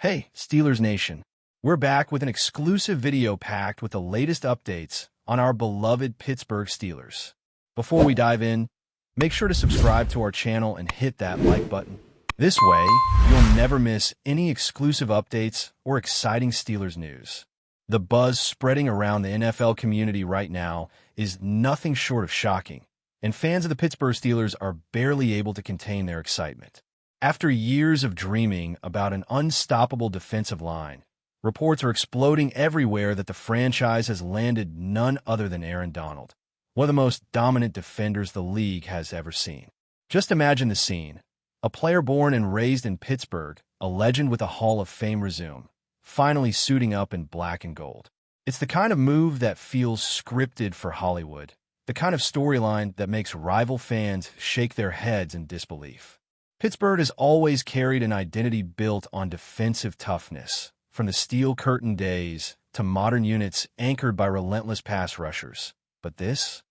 Hey, Steelers Nation. We're back with an exclusive video packed with the latest updates on our beloved Pittsburgh Steelers. Before we dive in, make sure to subscribe to our channel and hit that like button. This way, you'll never miss any exclusive updates or exciting Steelers news. The buzz spreading around the NFL community right now is nothing short of shocking, and fans of the Pittsburgh Steelers are barely able to contain their excitement. After years of dreaming about an unstoppable defensive line, reports are exploding everywhere that the franchise has landed none other than Aaron Donald, one of the most dominant defenders the league has ever seen. Just imagine the scene. A player born and raised in Pittsburgh, a legend with a Hall of Fame resume, finally suiting up in black and gold. It's the kind of move that feels scripted for Hollywood, the kind of storyline that makes rival fans shake their heads in disbelief. Pittsburgh has always carried an identity built on defensive toughness, from the Steel Curtain days to modern units anchored by relentless pass rushers. But this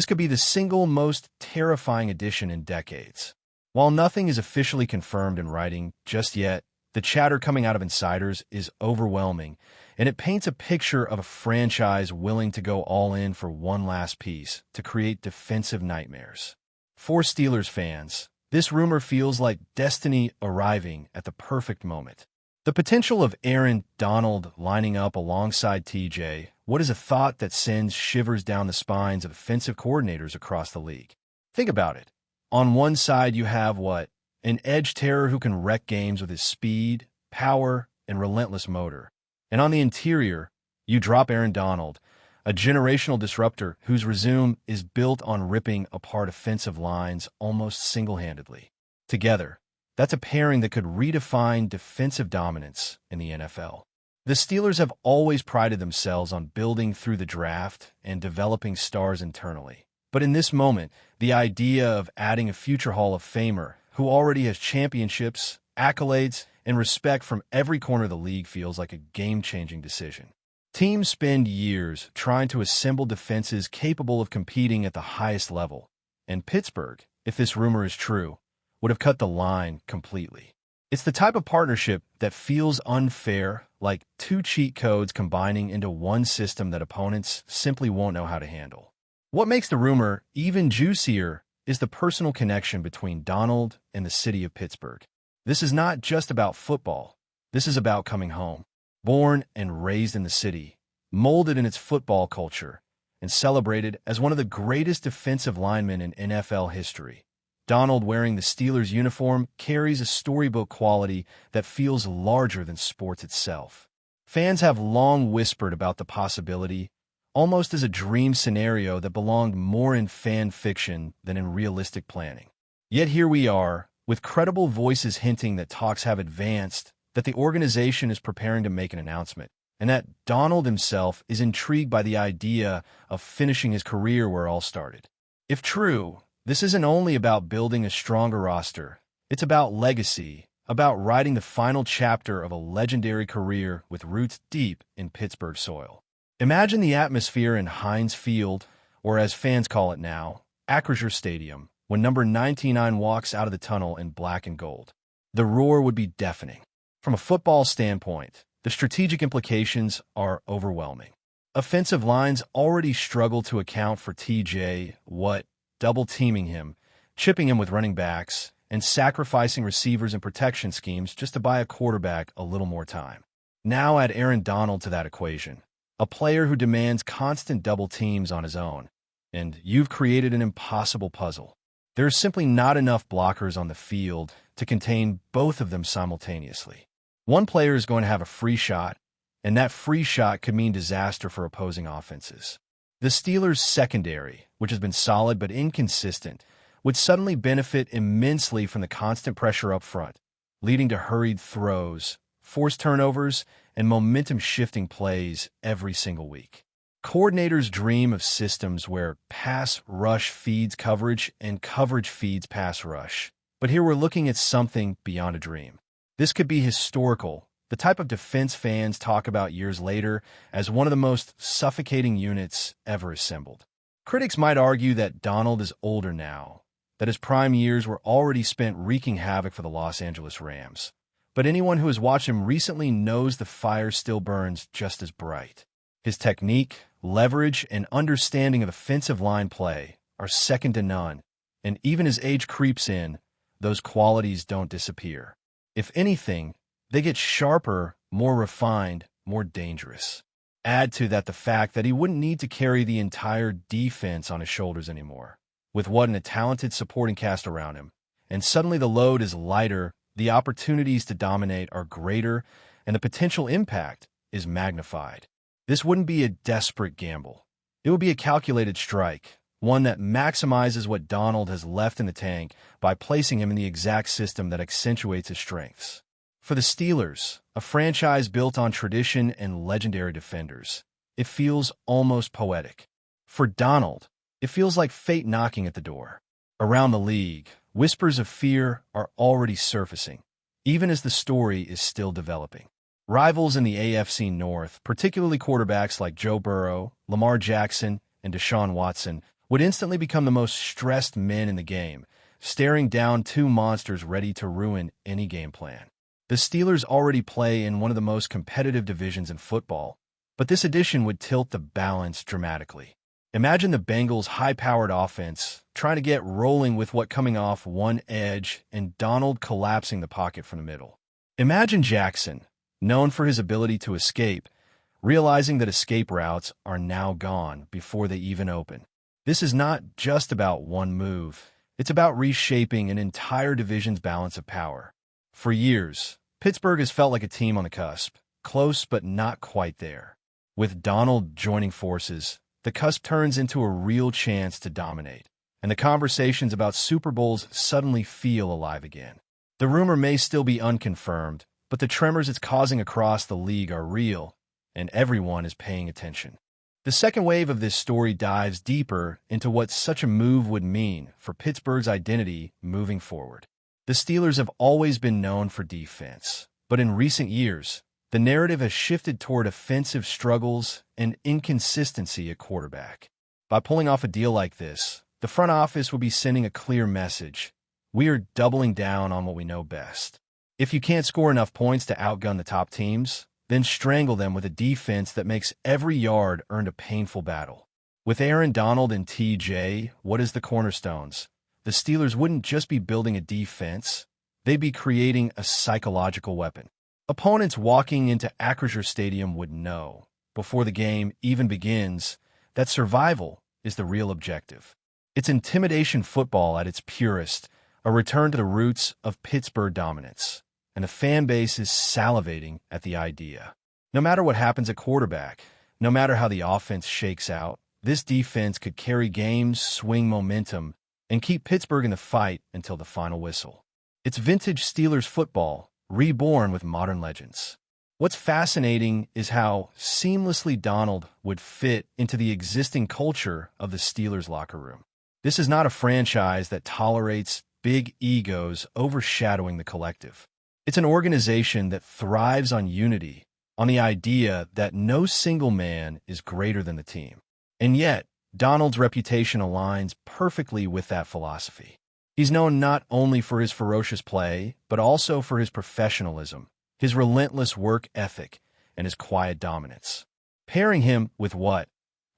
could be the single most terrifying addition in decades. While nothing is officially confirmed in writing just yet, the chatter coming out of insiders is overwhelming, and it paints a picture of a franchise willing to go all in for one last piece to create defensive nightmares. For Steelers fans, this rumor feels like destiny arriving at the perfect moment. The potential of Aaron Donald lining up alongside TJ, what is a thought that sends shivers down the spines of offensive coordinators across the league? Think about it. On one side, you have an edge terror who can wreck games with his speed, power, and relentless motor. And on the interior, you drop Aaron Donald, a generational disruptor whose resume is built on ripping apart offensive lines almost single-handedly. Together, that's a pairing that could redefine defensive dominance in the NFL. The Steelers have always prided themselves on building through the draft and developing stars internally. But in this moment, the idea of adding a future Hall of Famer who already has championships, accolades, and respect from every corner of the league feels like a game-changing decision. Teams spend years trying to assemble defenses capable of competing at the highest level, and Pittsburgh, if this rumor is true, would have cut the line completely. It's the type of partnership that feels unfair, like two cheat codes combining into one system that opponents simply won't know how to handle. What makes the rumor even juicier is the personal connection between Donald and the city of Pittsburgh. This is not just about football. This is about coming home. Born and raised in the city, molded in its football culture, and celebrated as one of the greatest defensive linemen in NFL history, Donald wearing the Steelers uniform carries a storybook quality that feels larger than sports itself. Fans have long whispered about the possibility, almost as a dream scenario that belonged more in fan fiction than in realistic planning. Yet here we are, with credible voices hinting that talks have advanced, that the organization is preparing to make an announcement, and that Donald himself is intrigued by the idea of finishing his career where it all started. If true, this isn't only about building a stronger roster, it's about legacy, about writing the final chapter of a legendary career with roots deep in Pittsburgh soil. Imagine the atmosphere in Heinz Field, or as fans call it now, Acrisure Stadium, when number 99 walks out of the tunnel in black and gold. The roar would be deafening. From a football standpoint, the strategic implications are overwhelming. Offensive lines already struggle to account for TJ, double-teaming him, chipping him with running backs, and sacrificing receivers and protection schemes just to buy a quarterback a little more time. Now add Aaron Donald to that equation, a player who demands constant double teams on his own, and you've created an impossible puzzle. There are simply not enough blockers on the field to contain both of them simultaneously. One player is going to have a free shot, and that free shot could mean disaster for opposing offenses. The Steelers' secondary, which has been solid but inconsistent, would suddenly benefit immensely from the constant pressure up front, leading to hurried throws, forced turnovers, and momentum-shifting plays every single week. Coordinators dream of systems where pass rush feeds coverage and coverage feeds pass rush. But here we're looking at something beyond a dream. This could be historical, the type of defense fans talk about years later as one of the most suffocating units ever assembled. Critics might argue that Donald is older now, that his prime years were already spent wreaking havoc for the Los Angeles Rams. but anyone who has watched him recently knows the fire still burns just as bright. His technique, leverage, and understanding of offensive line play are second to none, and even as age creeps in, those qualities don't disappear. If anything, they get sharper, more refined, more dangerous. Add to that the fact that he wouldn't need to carry the entire defense on his shoulders anymore, with what a talented supporting cast around him, and suddenly the load is lighter, the opportunities to dominate are greater, and the potential impact is magnified. This wouldn't be a desperate gamble. It would be a calculated strike, one that maximizes what Donald has left in the tank by placing him in the exact system that accentuates his strengths. For the Steelers, a franchise built on tradition and legendary defenders, it feels almost poetic. For Donald, it feels like fate knocking at the door. Around the league, whispers of fear are already surfacing, even as the story is still developing. Rivals in the AFC North, particularly quarterbacks like Joe Burrow, Lamar Jackson, and Deshaun Watson, would instantly become the most stressed men in the game, staring down two monsters ready to ruin any game plan. The Steelers already play in one of the most competitive divisions in football, but this addition would tilt the balance dramatically. Imagine the Bengals' high-powered offense trying to get rolling with what coming off one edge and Donald collapsing the pocket from the middle. Imagine Jackson, known for his ability to escape, realizing that escape routes are now gone before they even open. This is not just about one move. It's about reshaping an entire division's balance of power. For years, Pittsburgh has felt like a team on the cusp, close but not quite there. With Donald joining forces, the cusp turns into a real chance to dominate, and the conversations about Super Bowls suddenly feel alive again. The rumor may still be unconfirmed, but the tremors it's causing across the league are real, and everyone is paying attention. The second wave of this story dives deeper into what such a move would mean for Pittsburgh's identity moving forward. The Steelers have always been known for defense, but in recent years, the narrative has shifted toward offensive struggles and inconsistency at quarterback. By pulling off a deal like this, the front office would be sending a clear message. We are doubling down on what we know best. If you can't score enough points to outgun the top teams, then strangle them with a defense that makes every yard earned a painful battle. With Aaron Donald and TJ, what is the cornerstones? The Steelers wouldn't just be building a defense, they'd be creating a psychological weapon. Opponents walking into Acrisure Stadium would know, before the game even begins, that survival is the real objective. It's intimidation football at its purest, a return to the roots of Pittsburgh dominance, and the fan base is salivating at the idea. No matter what happens at quarterback, no matter how the offense shakes out, this defense could carry games, swing momentum, and keep Pittsburgh in the fight until the final whistle. It's vintage Steelers football, reborn with modern legends. What's fascinating is how seamlessly Donald would fit into the existing culture of the Steelers locker room. This is not a franchise that tolerates big egos overshadowing the collective. It's an organization that thrives on unity, on the idea that no single man is greater than the team. And yet, Donald's reputation aligns perfectly with that philosophy. He's known not only for his ferocious play, but also for his professionalism, his relentless work ethic, and his quiet dominance. Pairing him with what?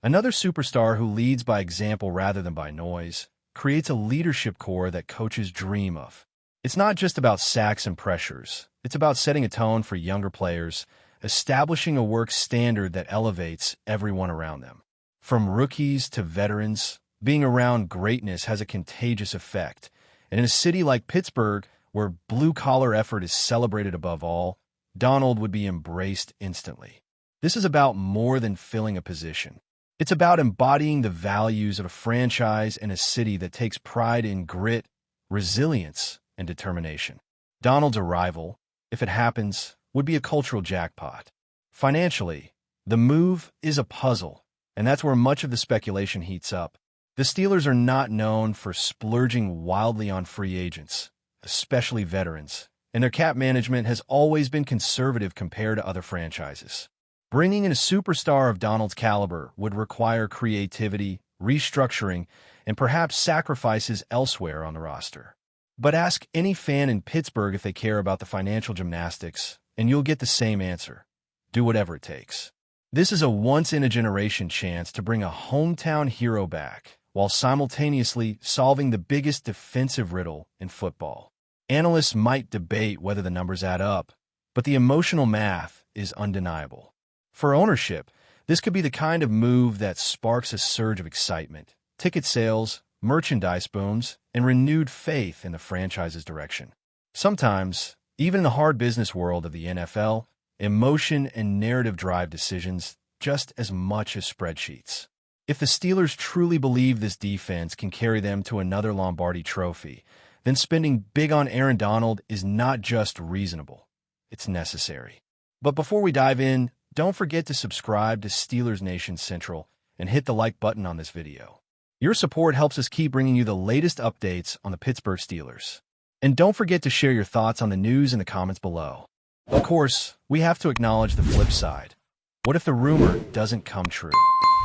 Another superstar who leads by example rather than by noise, creates a leadership core that coaches dream of. It's not just about sacks and pressures. It's about setting a tone for younger players, establishing a work standard that elevates everyone around them. From rookies to veterans, being around greatness has a contagious effect. And in a city like Pittsburgh, where blue-collar effort is celebrated above all, Donald would be embraced instantly. This is about more than filling a position. It's about embodying the values of a franchise and a city that takes pride in grit, resilience, and determination. Donald's arrival, if it happens, would be a cultural jackpot. Financially, the move is a puzzle, and that's where much of the speculation heats up. The Steelers are not known for splurging wildly on free agents, especially veterans, and their cap management has always been conservative compared to other franchises. Bringing in a superstar of Donald's caliber would require creativity, restructuring, and perhaps sacrifices elsewhere on the roster. But ask any fan in Pittsburgh if they care about the financial gymnastics, and you'll get the same answer. Do whatever it takes. This is a once-in-a-generation chance to bring a hometown hero back, while simultaneously solving the biggest defensive riddle in football. Analysts might debate whether the numbers add up, but the emotional math is undeniable. For ownership, this could be the kind of move that sparks a surge of excitement, ticket sales, merchandise booms, and renewed faith in the franchise's direction. Sometimes, even in the hard business world of the NFL, emotion and narrative drive decisions just as much as spreadsheets. If the Steelers truly believe this defense can carry them to another Lombardi trophy, then spending big on Aaron Donald is not just reasonable, it's necessary. But before we dive in, don't forget to subscribe to Steelers Nation Central and hit the like button on this video. Your support helps us keep bringing you the latest updates on the Pittsburgh Steelers. And don't forget to share your thoughts on the news in the comments below. Of course, we have to acknowledge the flip side. What if the rumor doesn't come true?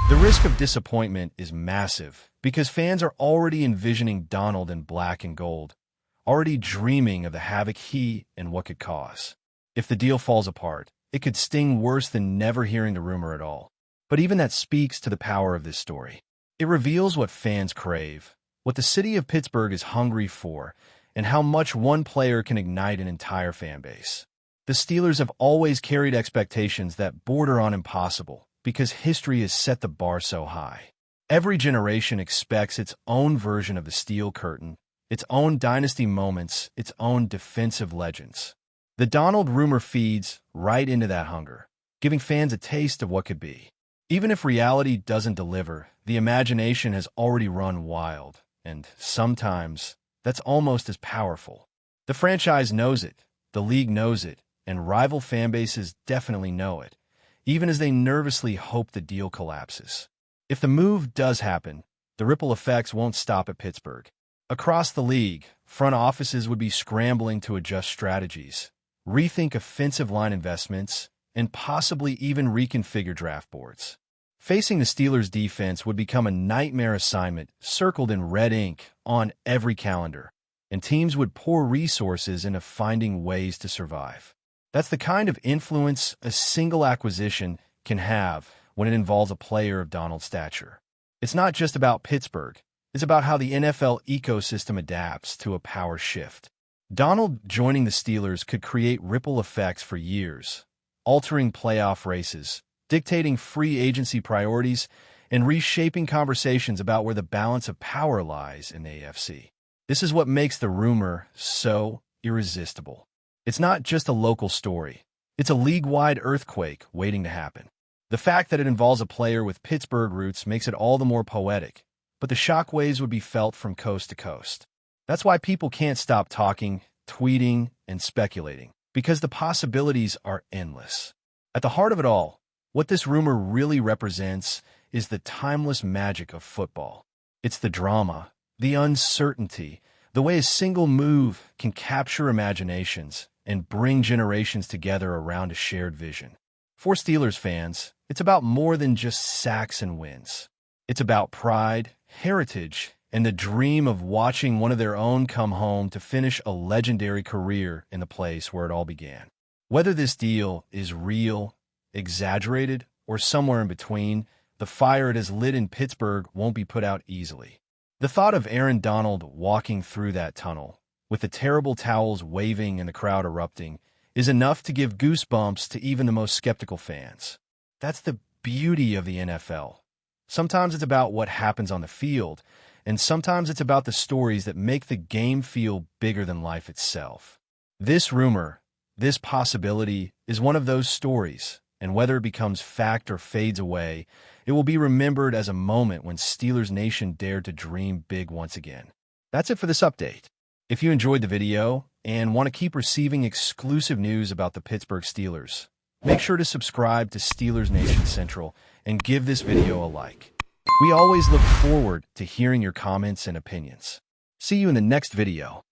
The risk of disappointment is massive because fans are already envisioning Donald in black and gold, already dreaming of the havoc he and what could cause. If the deal falls apart, it could sting worse than never hearing the rumor at all. But even that speaks to the power of this story. It reveals what fans crave, what the city of Pittsburgh is hungry for, and how much one player can ignite an entire fan base. The Steelers have always carried expectations that border on impossible because history has set the bar so high. Every generation expects its own version of the Steel Curtain, its own dynasty moments, its own defensive legends. The Donald rumor feeds right into that hunger, giving fans a taste of what could be. Even if reality doesn't deliver, the imagination has already run wild, and sometimes that's almost as powerful. The franchise knows it, the league knows it, and rival fan bases definitely know it, even as they nervously hope the deal collapses. If the move does happen, the ripple effects won't stop at Pittsburgh. Across the league, front offices would be scrambling to adjust strategies, rethink offensive line investments, and possibly even reconfigure draft boards. Facing the Steelers' defense would become a nightmare assignment circled in red ink on every calendar, and teams would pour resources into finding ways to survive. That's the kind of influence a single acquisition can have when it involves a player of Donald's stature. It's not just about Pittsburgh. It's about how the NFL ecosystem adapts to a power shift. Donald joining the Steelers could create ripple effects for years, altering playoff races, dictating free agency priorities, and reshaping conversations about where the balance of power lies in the AFC. This is what makes the rumor so irresistible. It's not just a local story. It's a league-wide earthquake waiting to happen. The fact that it involves a player with Pittsburgh roots makes it all the more poetic, but the shockwaves would be felt from coast to coast. That's why people can't stop talking, tweeting, and speculating, because the possibilities are endless. At the heart of it all, what this rumor really represents is the timeless magic of football. It's the drama, the uncertainty, the way a single move can capture imaginations and bring generations together around a shared vision. For Steelers fans, it's about more than just sacks and wins. It's about pride, heritage, and the dream of watching one of their own come home to finish a legendary career in the place where it all began. Whether this deal is real, exaggerated, or somewhere in between, the fire it has lit in Pittsburgh won't be put out easily. The thought of Aaron Donald walking through that tunnel, with the terrible towels waving and the crowd erupting, is enough to give goosebumps to even the most skeptical fans. That's the beauty of the NFL. Sometimes it's about what happens on the field, and sometimes it's about the stories that make the game feel bigger than life itself. This rumor, this possibility, is one of those stories, and whether it becomes fact or fades away, it will be remembered as a moment when Steelers Nation dared to dream big once again. That's it for this update. If you enjoyed the video and want to keep receiving exclusive news about the Pittsburgh Steelers, make sure to subscribe to Steelers Nation Central and give this video a like. We always look forward to hearing your comments and opinions. See you in the next video.